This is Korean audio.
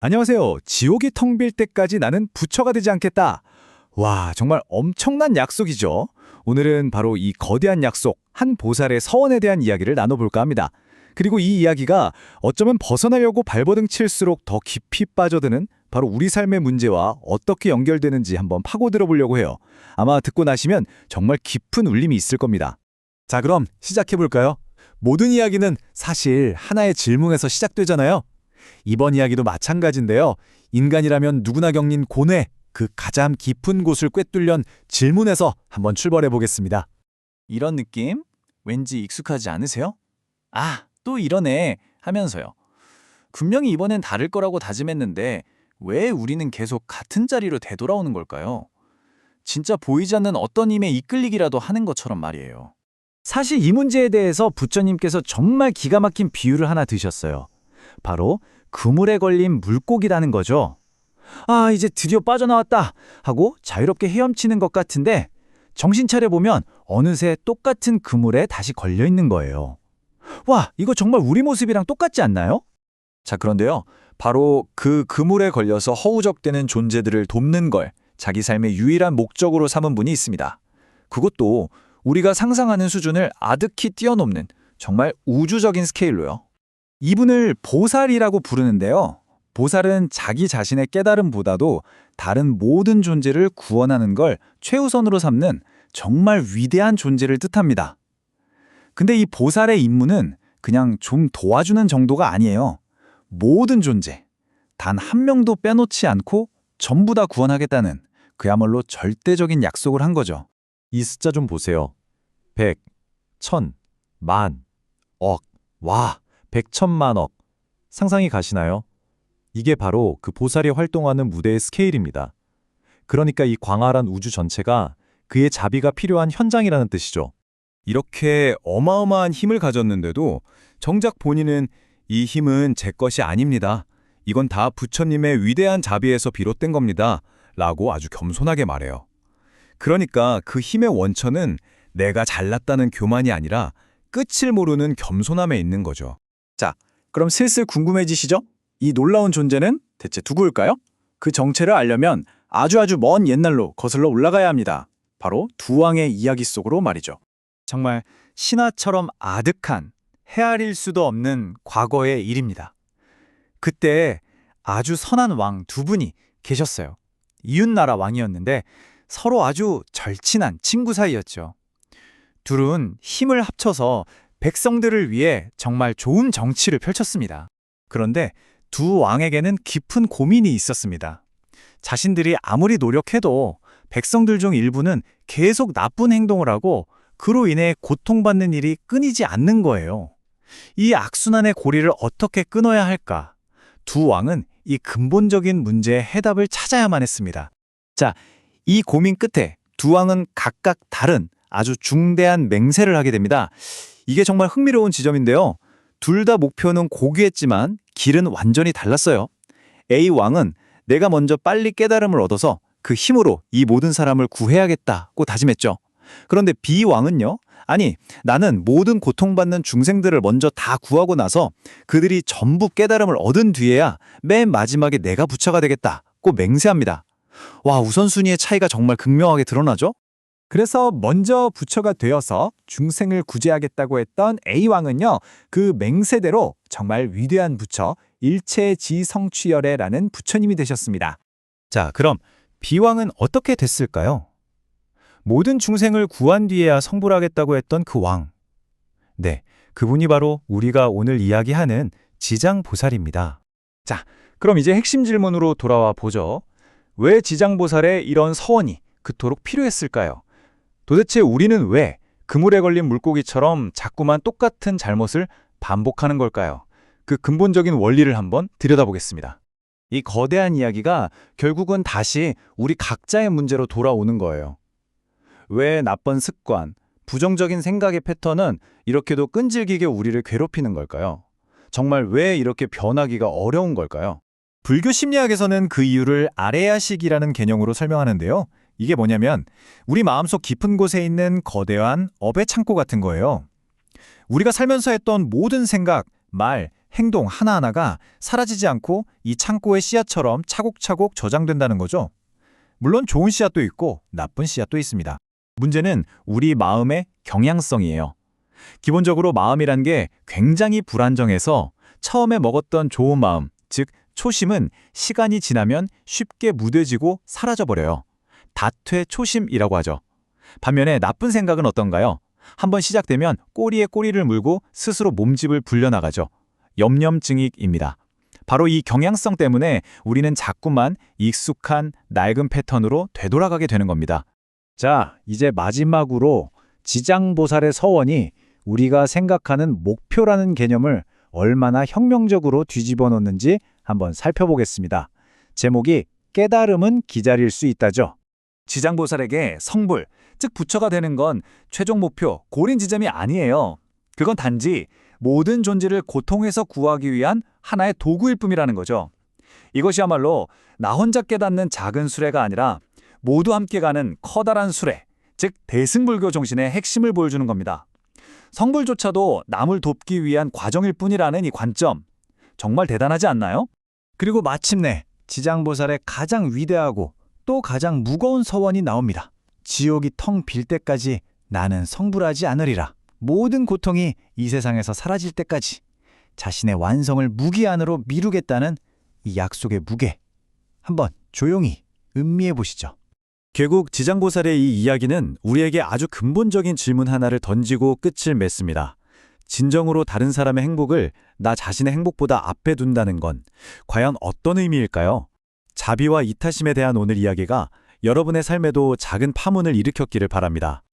안녕하세요. 지옥이 텅 빌 때까지 나는 부처가 되지 않겠다. 와, 정말 엄청난 약속이죠. 오늘은 바로 이 거대한 약속, 한 보살의 서원에 대한 이야기를 나눠볼까 합니다. 그리고 이 이야기가 어쩌면 벗어나려고 발버둥 칠수록 더 깊이 빠져드는 바로 우리 삶의 문제와 어떻게 연결되는지 한번 파고들어 보려고 해요. 아마 듣고 나시면 정말 깊은 울림이 있을 겁니다. 자, 그럼 시작해볼까요? 모든 이야기는 사실 하나의 질문에서 시작되잖아요. 이번 이야기도 마찬가지인데요. 인간이라면 누구나 겪는 고뇌, 그 가장 깊은 곳을 꿰뚫는 질문에서 한번 출발해 보겠습니다. 이런 느낌? 왠지 익숙하지 않으세요? 아, 또 이러네 하면서요. 분명히 이번엔 다를 거라고 다짐했는데 왜 우리는 계속 같은 자리로 되돌아오는 걸까요? 진짜 보이지 않는 어떤 힘에 이끌리기라도 하는 것처럼 말이에요. 사실 이 문제에 대해서 부처님께서 정말 기가 막힌 비유를 하나 드셨어요. 바로 그물에 걸린 물고기라는 거죠. 아, 이제 드디어 빠져나왔다 하고 자유롭게 헤엄치는 것 같은데 정신 차려보면 어느새 똑같은 그물에 다시 걸려 있는 거예요. 와, 이거 정말 우리 모습이랑 똑같지 않나요? 자, 그런데요. 바로 그 그물에 걸려서 허우적대는 존재들을 돕는 걸 자기 삶의 유일한 목적으로 삼은 분이 있습니다. 그것도 우리가 상상하는 수준을 아득히 뛰어넘는 정말 우주적인 스케일로요. 이분을 보살이라고 부르는데요. 보살은 자기 자신의 깨달음보다도 다른 모든 존재를 구원하는 걸 최우선으로 삼는 정말 위대한 존재를 뜻합니다. 근데 이 보살의 임무는 그냥 좀 도와주는 정도가 아니에요. 모든 존재, 단 한 명도 빼놓지 않고 전부 다 구원하겠다는 그야말로 절대적인 약속을 한 거죠. 이 숫자 좀 보세요. 100, 1000, 만, 억, 와, 100천만억. 상상이 가시나요? 이게 바로 그 보살이 활동하는 무대의 스케일입니다. 그러니까 이 광활한 우주 전체가 그의 자비가 필요한 현장이라는 뜻이죠. 이렇게 어마어마한 힘을 가졌는데도 정작 본인은 이 힘은 제 것이 아닙니다. 이건 다 부처님의 위대한 자비에서 비롯된 겁니다. 라고 아주 겸손하게 말해요. 그러니까 그 힘의 원천은 내가 잘났다는 교만이 아니라 끝을 모르는 겸손함에 있는 거죠. 자, 그럼 슬슬 궁금해지시죠? 이 놀라운 존재는 대체 누구일까요? 그 정체를 알려면 아주 먼 옛날로 거슬러 올라가야 합니다. 바로 두 왕의 이야기 속으로 말이죠. 정말 신화처럼 아득한, 헤아릴 수도 없는 과거의 일입니다. 그때 아주 선한 왕 두 분이 계셨어요. 이웃나라 왕이었는데 서로 아주 절친한 친구 사이였죠. 둘은 힘을 합쳐서 백성들을 위해 정말 좋은 정치를 펼쳤습니다. 그런데 두 왕에게는 깊은 고민이 있었습니다. 자신들이 아무리 노력해도 백성들 중 일부는 계속 나쁜 행동을 하고 그로 인해 고통받는 일이 끊이지 않는 거예요. 이 악순환의 고리를 어떻게 끊어야 할까? 두 왕은 이 근본적인 문제의 해답을 찾아야만 했습니다. 자, 이 고민 끝에 두 왕은 각각 다른 아주 중대한 맹세를 하게 됩니다. 이게 정말 흥미로운 지점인데요. 둘 다 목표는 고귀했지만 길은 완전히 달랐어요. A 왕은 내가 먼저 빨리 깨달음을 얻어서 그 힘으로 이 모든 사람을 구해야겠다고 다짐했죠. 그런데 B 왕은요. 아니, 나는 모든 고통받는 중생들을 먼저 다 구하고 나서 그들이 전부 깨달음을 얻은 뒤에야 맨 마지막에 내가 부처가 되겠다고 맹세합니다. 와, 우선순위의 차이가 정말 극명하게 드러나죠? 그래서 먼저 부처가 되어서 중생을 구제하겠다고 했던 A왕은요, 그 맹세대로 정말 위대한 부처, 일체지성취열애라는 부처님이 되셨습니다. 자, 그럼 B왕은 어떻게 됐을까요? 모든 중생을 구한 뒤에야 성불하겠다고 했던 그 왕. 네, 그분이 바로 우리가 오늘 이야기하는 지장보살입니다. 자, 그럼 이제 핵심 질문으로 돌아와 보죠. 왜 지장보살의 이런 서원이 그토록 필요했을까요? 도대체 우리는 왜 그물에 걸린 물고기처럼 자꾸만 똑같은 잘못을 반복하는 걸까요? 그 근본적인 원리를 한번 들여다보겠습니다. 이 거대한 이야기가 결국은 다시 우리 각자의 문제로 돌아오는 거예요. 왜 나쁜 습관, 부정적인 생각의 패턴은 이렇게도 끈질기게 우리를 괴롭히는 걸까요? 정말 왜 이렇게 변하기가 어려운 걸까요? 불교 심리학에서는 그 이유를 아레야식이라는 개념으로 설명하는데요. 이게 뭐냐면 우리 마음속 깊은 곳에 있는 거대한 업의 창고 같은 거예요. 우리가 살면서 했던 모든 생각, 말, 행동 하나하나가 사라지지 않고 이 창고의 씨앗처럼 차곡차곡 저장된다는 거죠. 물론 좋은 씨앗도 있고 나쁜 씨앗도 있습니다. 문제는 우리 마음의 경향성이에요. 기본적으로 마음이란 게 굉장히 불안정해서 처음에 먹었던 좋은 마음, 즉 초심은 시간이 지나면 쉽게 무뎌지고 사라져버려요. 다퇴초심이라고 하죠. 반면에 나쁜 생각은 어떤가요? 한번 시작되면 꼬리에 꼬리를 물고 스스로 몸집을 불려나가죠. 염념증익입니다. 바로 이 경향성 때문에 우리는 자꾸만 익숙한 낡은 패턴으로 되돌아가게 되는 겁니다. 자, 이제 마지막으로 지장보살의 서원이 우리가 생각하는 목표라는 개념을 얼마나 혁명적으로 뒤집어 놓는지 한번 살펴보겠습니다. 제목이 깨달음은 기다릴 수 있다죠. 지장보살에게 성불, 즉 부처가 되는 건 최종 목표, 고린 지점이 아니에요. 그건 단지 모든 존재를 고통에서 구하기 위한 하나의 도구일 뿐이라는 거죠. 이것이야말로 나 혼자 깨닫는 작은 수레가 아니라 모두 함께 가는 커다란 수레, 즉 대승불교 정신의 핵심을 보여주는 겁니다. 성불조차도 남을 돕기 위한 과정일 뿐이라는 이 관점, 정말 대단하지 않나요? 그리고 마침내 지장보살의 가장 위대하고 또 가장 무거운 서원이 나옵니다. 지옥이 텅 빌 때까지 나는 성불하지 않으리라. 모든 고통이 이 세상에서 사라질 때까지 자신의 완성을 무기 안으로 미루겠다는 이 약속의 무게. 한번 조용히 음미해 보시죠. 결국 지장보살의 이 이야기는 우리에게 아주 근본적인 질문 하나를 던지고 끝을 맺습니다. 진정으로 다른 사람의 행복을 나 자신의 행복보다 앞에 둔다는 건 과연 어떤 의미일까요? 자비와 이타심에 대한 오늘 이야기가 여러분의 삶에도 작은 파문을 일으켰기를 바랍니다.